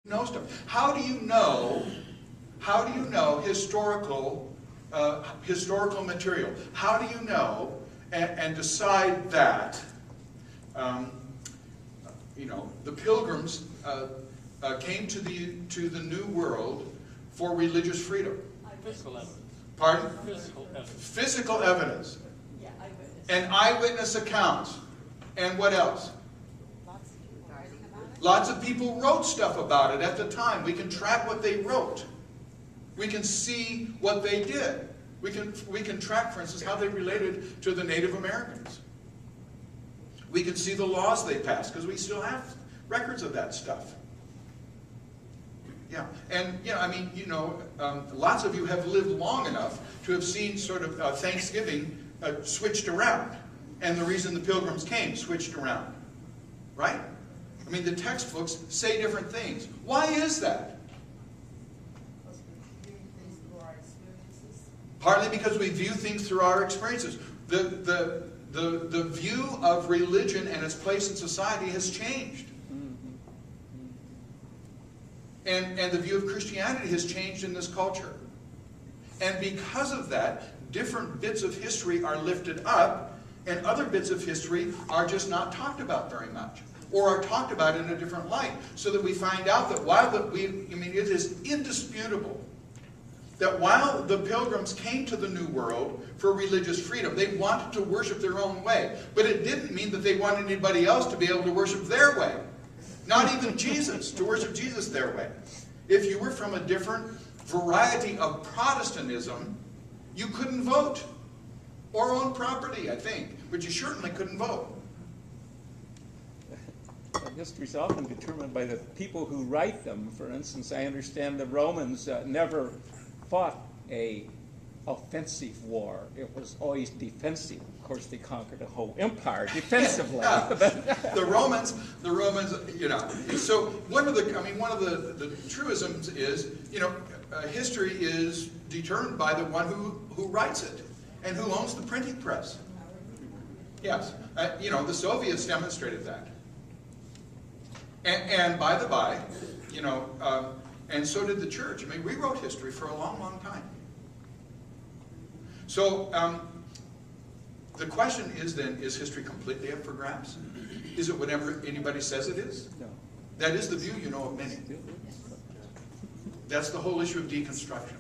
know stuff. How do you know historical material? How do you know and decide that the Pilgrims came to the New World for religious freedom? Physical evidence. Pardon? Physical evidence. Physical evidence. Yeah, eyewitness. And eyewitness accounts. And what else? Lots of people writing about it. Lots of people wrote stuff about it at the time. We can track what they wrote. We can see what they did. We can track, for instance, how they related to the Native Americans. We can see the laws they passed, because we still have records of that stuff. Yeah, and lots of you have lived long enough to have seen sort of Thanksgiving switched around, and the reason the Pilgrims came switched around, right? I mean, the textbooks say different things. Why is that? Partly because we view things through our experiences. The view of religion and its place in society has changed. And the view of Christianity has changed in this culture. And because of that, different bits of history are lifted up, and other bits of history are just not talked about very much, or are talked about in a different light, so that we find out that it is indisputable that while the Pilgrims came to the New World for religious freedom, they wanted to worship their own way. But it didn't mean that they wanted anybody else to be able to worship their way. Not even Jesus, to worship Jesus their way. If you were from a different variety of Protestantism, you couldn't vote. Or own property, I think. But you certainly couldn't vote. History is often determined by the people who write them. For instance, I understand the Romans never fought a offensive war. It was always defensive. Of course, they conquered a whole empire defensively. The Romans, So one of the truisms is, history is determined by the one who writes it and who owns the printing press. Yes, the Soviets demonstrated that. And by the by, and so did the church. We wrote history for a long, long time. So the question is then, is history completely up for grabs? Is it whatever anybody says it is? No. That is the view, of many. That's the whole issue of deconstruction.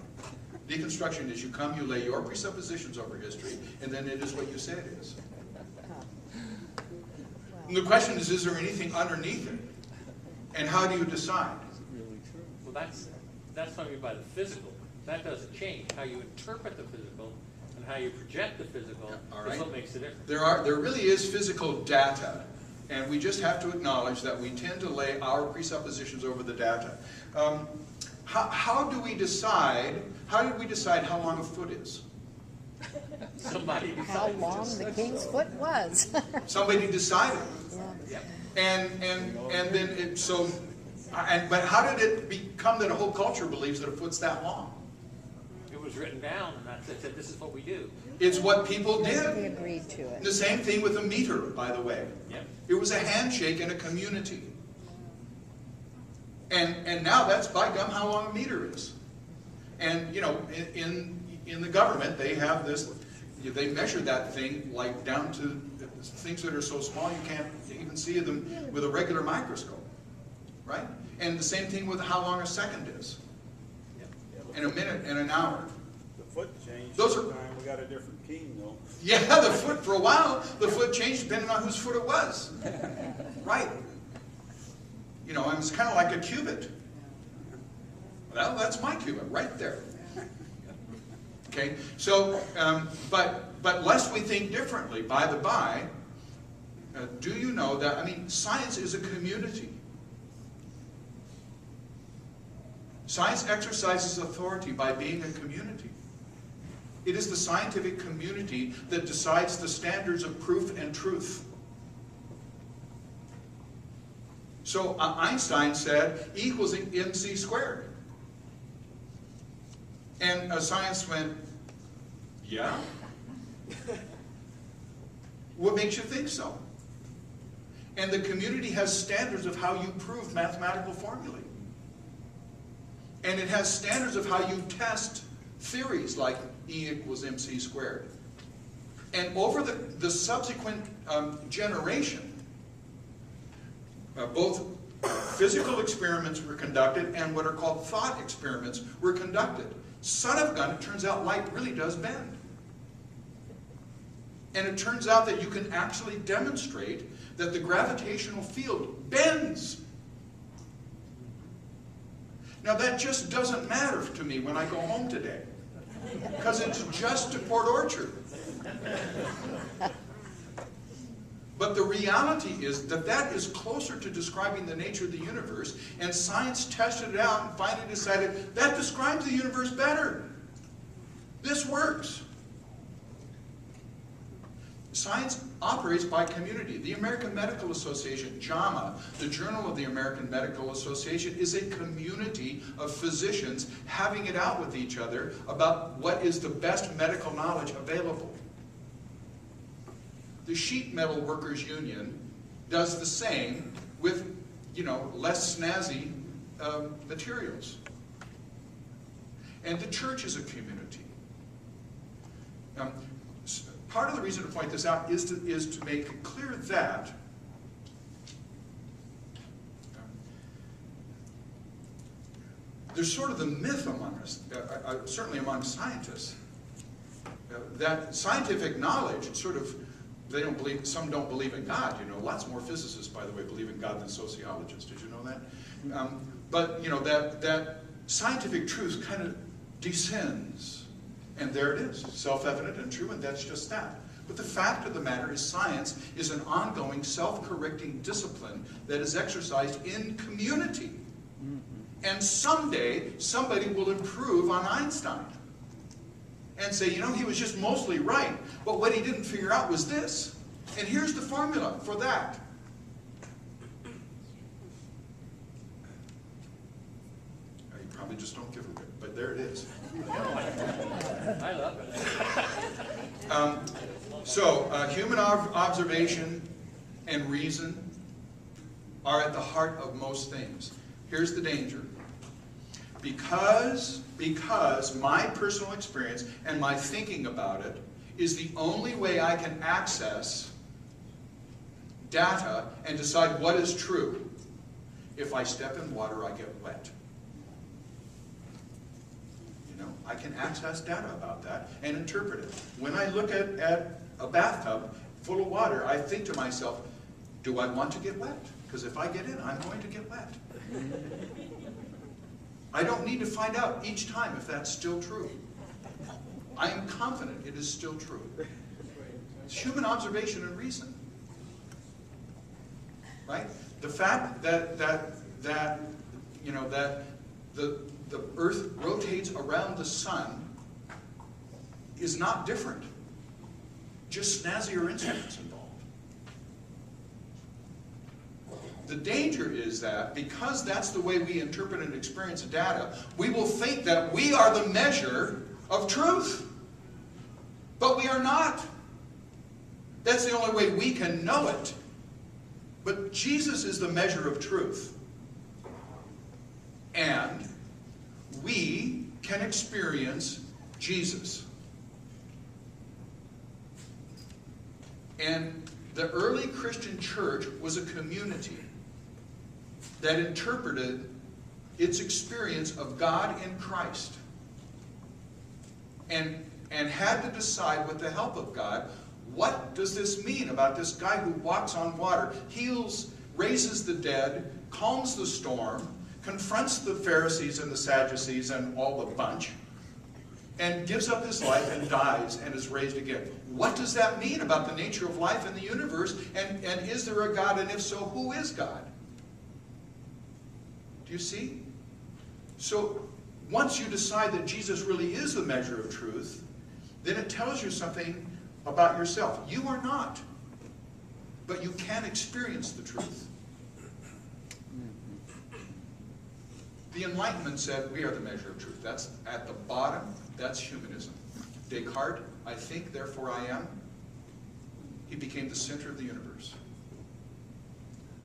Deconstruction is you lay your presuppositions over history, and then it is what you say it is. And the question is there anything underneath it? And how do you decide? Is it really true? Well, that's what I mean by the physical. That doesn't change. How you interpret the physical and how you project the physical is what makes the difference. There really is physical data, and we just have to acknowledge that we tend to lay our presuppositions over the data. How did we decide how long a foot is? Somebody decided. How long the king's foot was. Somebody decided. Yeah. And then but how did it become that a whole culture believes that a foot's that long? It was written down, and it said, this is what we do. It's what people They did. agreed to it. The same thing with a meter, by the way. Yep. It was a handshake in a community. And now that's by gum how long a meter is. And in the government they have this, they measure that thing like down to things that are so small you can't even see them with a regular microscope. Right? And the same thing with how long a second is. And a minute and an hour. The foot changed. Those are- We got a different king though. Yeah, the foot, for a while, the foot changed depending on whose foot it was. Right. It's kind of like a cubit. Well, that's my cubit right there. Okay, so, but lest we think differently, by the by, do you know that, science is a community. Science exercises authority by being a community. It is the scientific community that decides the standards of proof and truth. So Einstein said E equals mc squared. And science went, yeah? What makes you think so? And the community has standards of how you prove mathematical formulae. And it has standards of how you test theories like E equals mc squared. And over the subsequent generation, both physical experiments were conducted and what are called thought experiments were conducted. Son of gun, it turns out light really does bend. And it turns out that you can actually demonstrate that the gravitational field bends. Now that just doesn't matter to me when I go home today, because it's just to Port Orchard. But the reality is that that is closer to describing the nature of the universe, and science tested it out and finally decided that describes the universe better. This works. Science operates by community. The American Medical Association, JAMA, the Journal of the American Medical Association, is a community of physicians having it out with each other about what is the best medical knowledge available. The Sheet Metal Workers Union does the same with, less snazzy materials. And the church is a community. Part of the reason to point this out is to make it clear that there's sort of the myth among us, certainly among scientists, that scientific knowledge some don't believe in God. Lots more physicists, by the way, believe in God than sociologists. Did you know that? But that scientific truth kind of descends. And there it is, self-evident and true, and that's just that. But the fact of the matter is science is an ongoing self-correcting discipline that is exercised in community. And someday, somebody will improve on Einstein and say, he was just mostly right, but what he didn't figure out was this. And here's the formula for that. You probably just don't give a rip, but there it is. I love it. Human observation and reason are at the heart of most things. Here's the danger. Because my personal experience and my thinking about it is the only way I can access data and decide what is true. If I step in water, I get wet. I can access data about that and interpret it. When I look at a bathtub full of water, I think to myself, do I want to get wet? Because if I get in, I'm going to get wet. I don't need to find out each time if that's still true. I am confident it is still true. It's human observation and reason. Right? The fact that the Earth rotates around the sun is not different. Just snazzier instruments involved. The danger is that because that's the way we interpret and experience data, we will think that we are the measure of truth. But we are not. That's the only way we can know it. But Jesus is the measure of truth. And we can experience Jesus. And the early Christian church was a community that interpreted its experience of God in Christ and had to decide with the help of God, what does this mean about this guy who walks on water, heals, raises the dead, calms the storm, confronts the Pharisees and the Sadducees and all the bunch, and gives up his life and dies and is raised again. What does that mean about the nature of life in the universe? And is there a God? And if so, who is God? Do you see? So once you decide that Jesus really is the measure of truth, then it tells you something about yourself. You are not, but you can experience the truth. The Enlightenment said we are the measure of truth. That's at the bottom. That's humanism. Descartes, I think, therefore I am. He became the center of the universe.